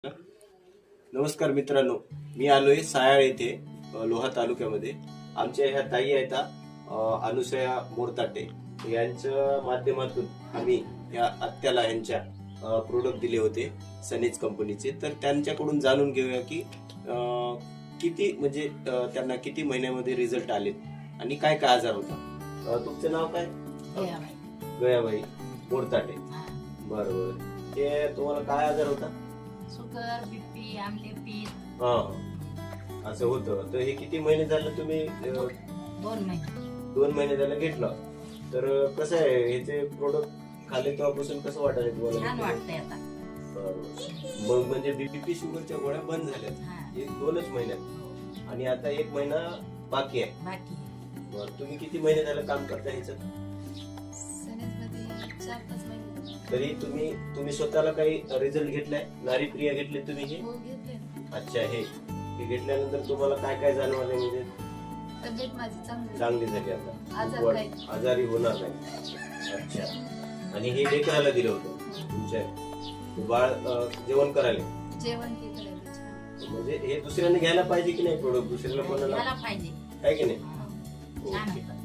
नमस्कार मित्रांनो, मी आलोय सायाळ येथे लोहा तालुक्यामध्ये. आमच्या ह्या ताई आहेत अनुसया मोरताटे. यांच्या माध्यमातून आम्ही या आत्याला यांच्या प्रोडक्ट दिले होते सनीज कंपनीचे. तर त्यांच्याकडून जाणून घेऊया की किती म्हणजे त्यांना किती महिन्यामध्ये रिझल्ट आले आणि काय काय आजार होता. तुमचं नाव काय? गयाबाई मोरताटे. बरोबर. ते तुम्हाला काय आजार होता? शुगर, बीपी, आमलेपीत. हा, असं होतं. तर हे किती महिने झालं तुम्ही? 2 महिने. 2 महिने झालं घेतलं. तर कसं आहे ह्याचे प्रोडक्ट खाल्ले तेव्हापासून कसं वाटायला छान तुम्हाला? वाटतंय आता. बरोबर. मग म्हणजे बीपी शुगरच्या गोळ्या बंद झाल्यात हा. एक 2च महिन्यात आणि आता 1 महिना बाकी आहे. बाकी बरं, तुम्ही किती महिने झालं काम करता ह्याचं? सनेजमध्ये 4-5 महिने. तरी तुम्ही स्वतःला काही रिझल्ट घेतलाय? नारी प्रिया घेतले तुम्ही हे? हो, घेतले ना. अच्छा, हे घेतल्यानंतर तुम्हाला काय काय जाणवलं? म्हणजे तब्येत माझी चांगली चांगली झाली आता, आजार वर- नाही. आजारी होणार नाही. अच्छा. आणि हे लेकराला दिलं होतं तुमच्या बाळ जेवण करायला? जेवण ते करायला छान. म्हणजे हे दुसऱ्याने घ्यायला पाहिजे की नाही प्रोडक्ट? दुसऱ्याला कोणाला घ्यायला पाहिजे. काय की नाही? छान ओके. होतं.